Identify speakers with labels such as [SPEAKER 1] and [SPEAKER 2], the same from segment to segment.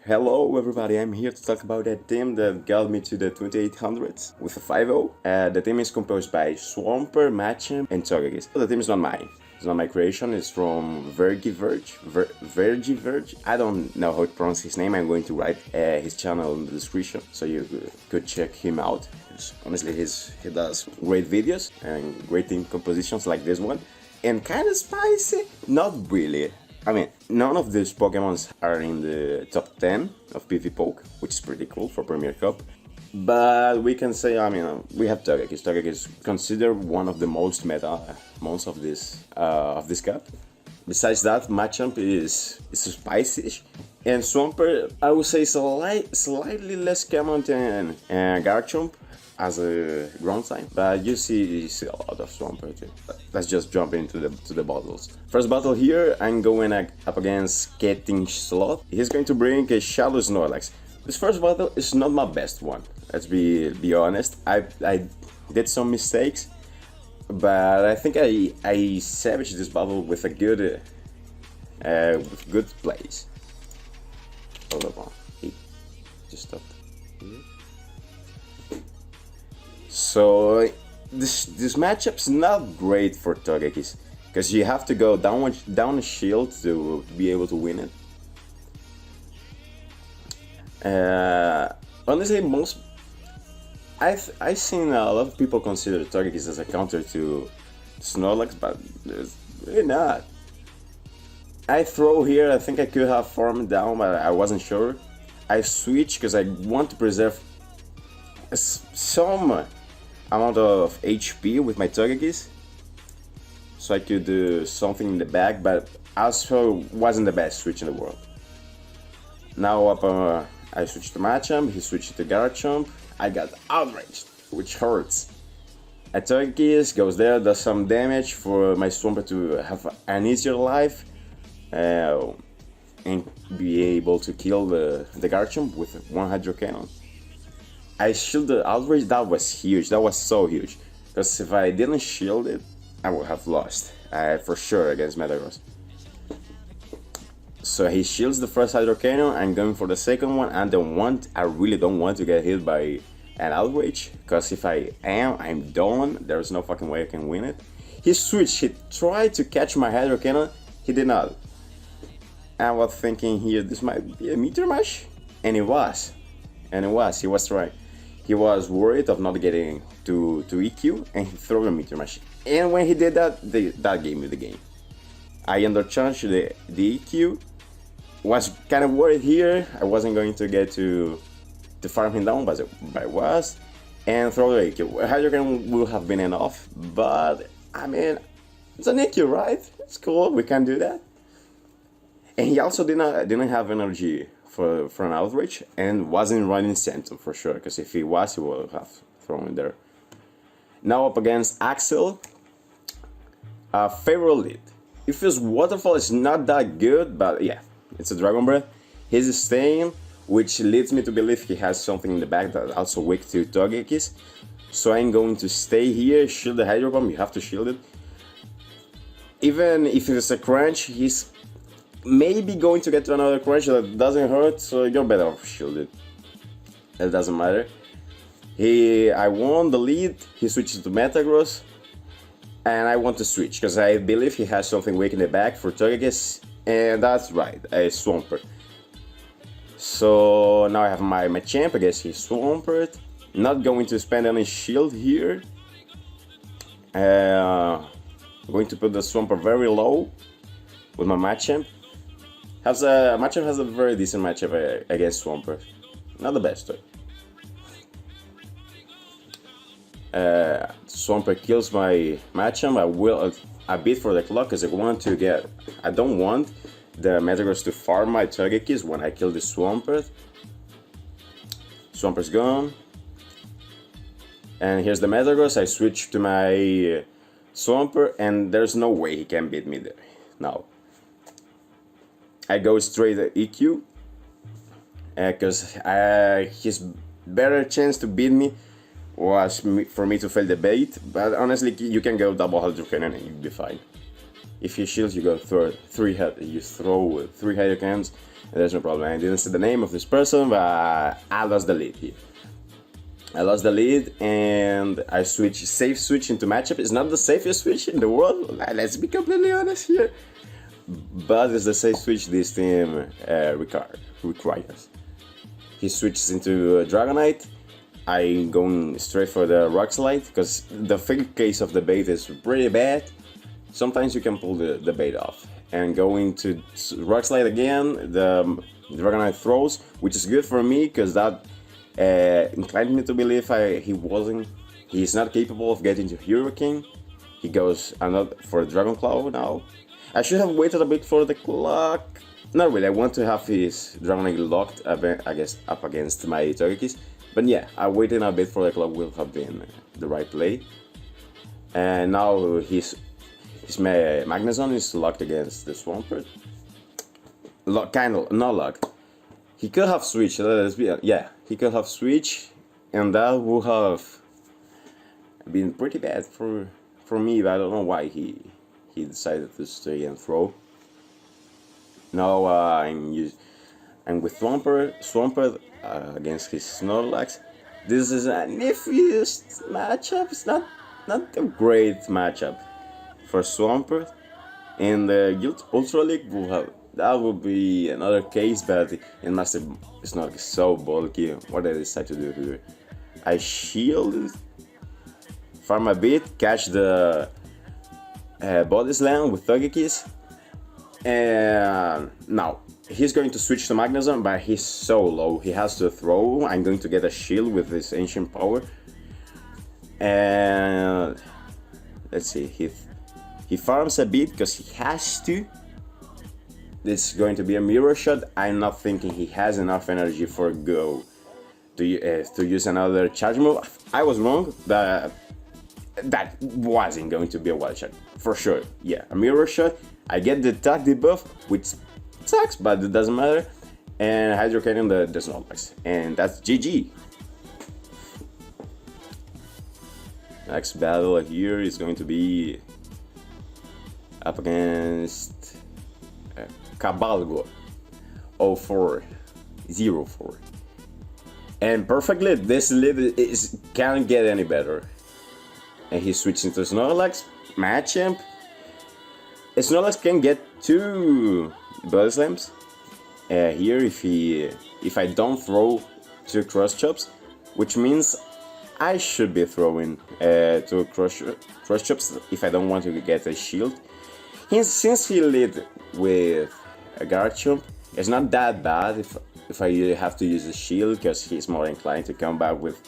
[SPEAKER 1] Hello everybody, I'm here to talk about that team that got me to the 2800s with a 5-0. The team is composed by Swamper, Machem, and Togekiss. The team is not mine. It's not my creation, it's from Vergyverg. Vergyverg? I don't know how to pronounce his name, I'm going to write his channel in the description so you could check him out. Honestly, he does great videos and great team compositions like this one. And kind of spicy? Not really. I mean, none of these Pokemons are in the top 10 of PvP Poke, which is pretty cool for Premier Cup. But we can say, we have Togekiss. Togekiss is considered one of the most meta mons of this cup. Besides that, Machamp is spicy, and Swampert I would say slightly less common than Garchomp as a ground sign, but you see a lot of Swampert too. Let's just jump into the battles. First battle here, I'm going up against Ketting Sloth. He's going to bring a Shadow Snorlax. This first battle is not my best one. Let's be honest. I did some mistakes, but I think I savaged this battle with a good plays. Hold on, he just stopped. So this matchup's not great for Togekiss because you have to go down a shield to be able to win it. Honestly, I've seen a lot of people consider Togekiss as a counter to Snorlax, but it's really not. I throw here, I think I could have farmed down, but I wasn't sure. I switch because I want to preserve some amount of HP with my Togekiss, so I could do something in the back, but also wasn't the best switch in the world. Now I switched to Machamp, he switched to Garchomp, I got outraged, which hurts. A Togekiss goes there, does some damage for my Swampert to have an easier life, and be able to kill the Garchomp with one Hydro Cannon. I shielded outrage, that was huge, that was so huge. Because if I didn't shield it, I would have lost, for sure, against Metagross. So he shields the first Hydro Cannon, I'm going for the second one, and I really don't want to get hit by an outrage, because if I'm done, there's no fucking way I can win it. He switched, he tried to catch my Hydro Cannon, he did not. I was thinking here, this might be a Meteor Mash, and it was. He was right. He was worried of not getting to EQ, and he threw a Meteor Mash. And when he did that, that gave me the game. I undercharged the EQ, was kind of worried here, I wasn't going to get to farm him down, but I was, and throw the EQ. Hydro Cannon would have been enough, but I mean, it's an EQ, right? It's cool, we can do that. And he also didn't have energy for an outrage, and wasn't running Centum for sure, because if he was, he would have thrown it there. Now up against Axel, favorite lead. If his Waterfall is not that good, but yeah, it's a Dragon Breath. He's staying, which leads me to believe he has something in the back that also weak to Togekiss. So I'm going to stay here, shield the Hydro Bomb, you have to shield it. Even if it's a crunch, he's maybe going to get to another crunch that doesn't hurt, so you're better off shielded. It doesn't matter. I won the lead, he switches to Metagross, and I want to switch, because I believe he has something weak in the back for Togekiss, and that's right, a Swampert. So now I have my Machamp against his Swampert, not going to spend any shield here. I'm going to put the Swampert very low with my Machamp. Machamp has a very decent matchup against Swampert. Not the best though. Swampert kills my Machamp. I will a bit for the clock because I don't want the Metagross to farm my Togekiss when I kill the Swampert. Swampert's gone. And here's the Metagross. I switch to my Swampert, and there's no way he can beat me there. Now I go straight to EQ, because his better chance to beat me was for me to fail the bait, but honestly you can go double Hydro Cannon and you'll be fine. If he shields, you go throw you throw 3 hurricanes, and there's no problem. I didn't say the name of this person, but I lost the lead here. I lost the lead, and I safe switch into matchup. It's not the safest switch in the world, let's be completely honest here, but it's the safe switch this team requires. He switches into Dragonite. I'm going straight for the Rock Slide, because the fake case of the bait is pretty bad. Sometimes you can pull the bait off. And going to Rock Slide again, the Dragonite throws, which is good for me, because that inclined me to believe he's not capable of getting to Hurricane. He goes for Dragon Claw now. I should have waited a bit for the clock. Not really, I want to have his Dragonite locked, I guess, up against my Togekiss. But yeah, I waited a bit for the clock will have been the right play. And now his Magnezone is locked against the Swampert. Kind of, not locked. He could have switched, yeah, he could have switched, and that would have been pretty bad for me, but I don't know why he decided to stay and throw. Now I'm with Swampert against his Snorlax. This is an iffy matchup. It's not a great matchup for Swampert. And the Ultra League would be another case, but it must have, it's not so bulky. What I decide to do here? I shield, farm a bit, catch the Body Slam with Togekiss, and now he's going to switch to Magnezone, but he's so low. He has to throw. I'm going to get a shield with this Ancient Power, and let's see. He farms a bit because he has to. This is going to be a Mirror Shot. I'm not thinking he has enough energy for Go to use another charge move. I was wrong. That wasn't going to be a Wild Shot for sure. Yeah, a Mirror Shot. I get the attack debuff, which sucks, but it doesn't matter. And Hydro Cannon the Snorlax, and that's GG. Next battle here is going to be up against Cabalgo 0404. And perfectly, this lead can't get any better. And he switches into Snorlax, Machamp. Snorlax can get 2 Body Slams here if I don't throw 2 Cross Chops, which means I should be throwing 2 Cross Chops if I don't want to get a shield. Since he lead with a Garchomp, it's not that bad if I have to use a shield, because he's more inclined to come back with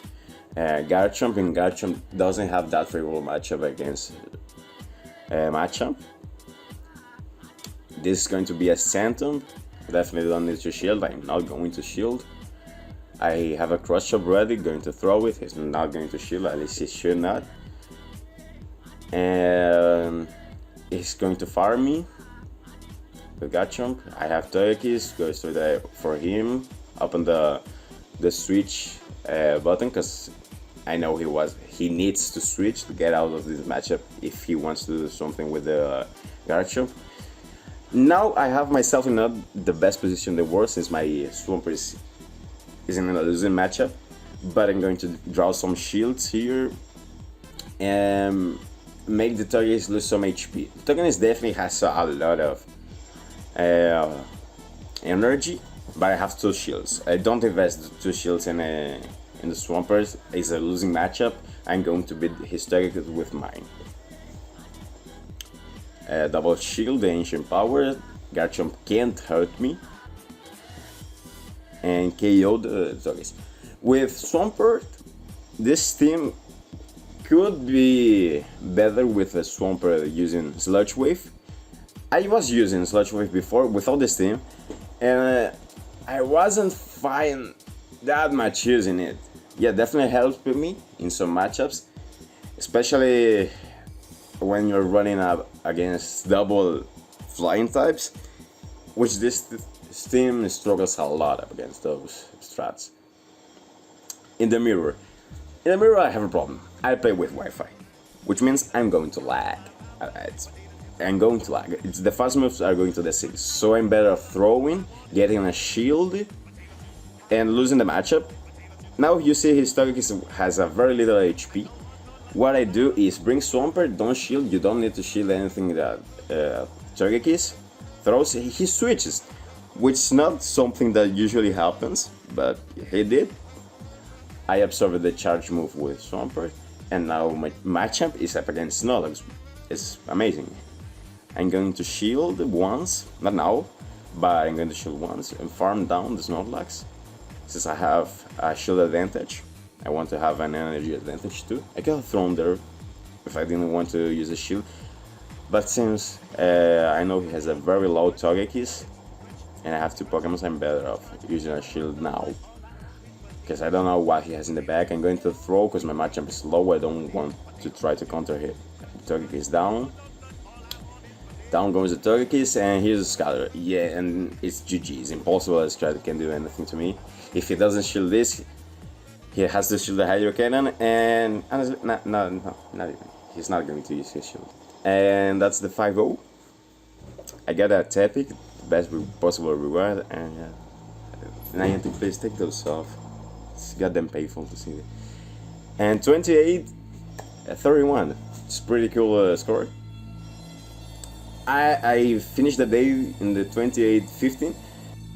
[SPEAKER 1] Garchomp, and Garchomp doesn't have that favorable matchup against Machamp. This is going to be a Santum. Definitely don't need to shield. I'm not going to shield. I have a Cross Chop ready, going to throw it. He's not going to shield, at least he should not. And he's going to farm me with Garchomp. I have Togekiss, go straight there for him. Open the switch button, because I know he needs to switch to get out of this matchup if he wants to do something with the Garchomp. Now I have myself in not the best position in the world, since my Swampert is in a losing matchup, but I'm going to draw some shields here and make the Togekiss lose some HP. The Togekiss definitely has a lot of energy, but I have 2 shields. I don't invest 2 shields in the Swampert. It's a losing matchup. I'm going to beat his Togekiss with mine. Double shield, the Ancient Power. Garchomp can't hurt me. And KO the Togekiss. With Swampert, this team could be better with a Swampert using Sludge Wave. I was using Sludge Wave before without this team, and I wasn't fine that much using it. Yeah, definitely helped me in some matchups, especially when you're running up against double flying types, which this team struggles a lot up against those strats. In the mirror I have a problem. I play with Wi-Fi, which means I'm going to lag. I'm going to lag. It's the fast moves are going to the 6, so I'm better off throwing, getting a shield, and losing the matchup. Now you see his target has a very little HP. What I do is bring Swampert, don't shield, you don't need to shield anything that Togekiss throws. He switches, which is not something that usually happens, but he did. I absorbed the charge move with Swampert, and now my matchup is up against Snorlax. It's amazing. I'm going to shield once, not now, but I'm going to shield once and farm down the Snorlax. Since I have a shield advantage, I want to have an energy advantage too. I could have thrown there if I didn't want to use a shield, but since I know he has a very low Togekiss and I have 2 Pokemon, I'm better off using a shield now. Because I don't know what he has in the back. I'm going to throw because my matchup is low. I don't want to try to counter hit. Togekiss down. Down goes the Togekiss, and here's a Scatter. Yeah, and it's GG. It's impossible that Scatter can do anything to me. If he doesn't shield this, he has to shield the Hydro Cannon, and honestly, not even. He's not going to use his shield. And that's the 5-0. I got a Tepic, the best possible reward, and I have to please take those off. It's goddamn painful to see it. And 28-31. It's pretty cool score. I finished the day in the 28-15,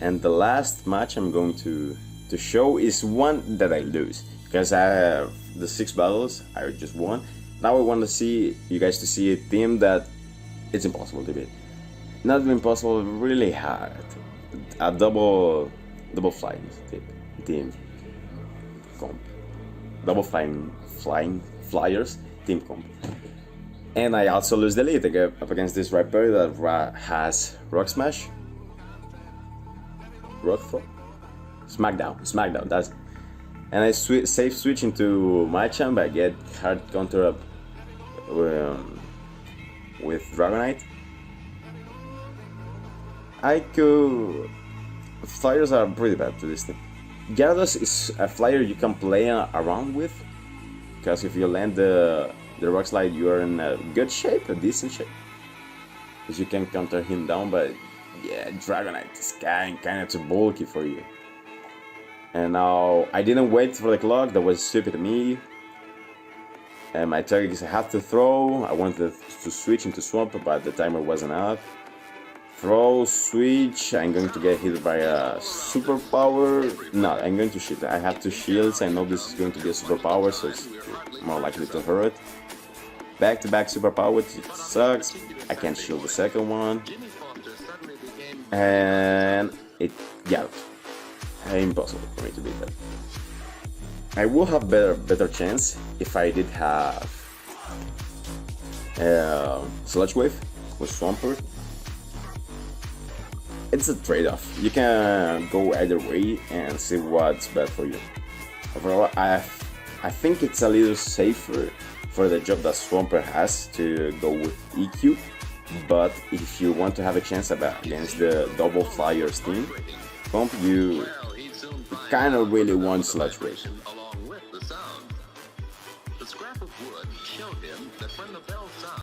[SPEAKER 1] and the last match I'm going to show is one that I lose, because I have the 6 battles I just won. Now I want to see you guys to see a team that it's impossible to beat. Not impossible, really hard. A double flying team comp. Double flying flyers team comp. And I also lose the lead up against this Rapper that has Rock Smash, Rock Throw, Smackdown. That's it. And I safe switch into my champ. I get hard counter up with Dragonite. Flyers are pretty bad to this thing. Gyarados is a flyer you can play around with, because if you land the Rock Slide, you are in a good shape, a decent shape, because you can counter him down. But yeah, Dragonite is kind of too bulky for you. And now I didn't wait for the clock. That was stupid of me. And my target is I have to throw. I wanted to switch into Swampert, but the timer wasn't up. Throw, switch. I'm going to get hit by a superpower. No, I'm going to shield. I have 2 shields. I know this is going to be a superpower, so it's more likely to hurt. Back-to-back superpower, it sucks. I can't shield the second one. And it got it. Impossible for me to beat that. I will have better chance if I did have Sludge Wave with Swampert. It's a trade-off. You can go either way and see what's best for you. Overall, I think it's a little safer for the job that Swampert has to go with EQ, but if you want to have a chance against the double Flyers team comp, you kind of really want Sludge Wave.
[SPEAKER 2] Along with the sound, the scrap of wood showed him that when the bell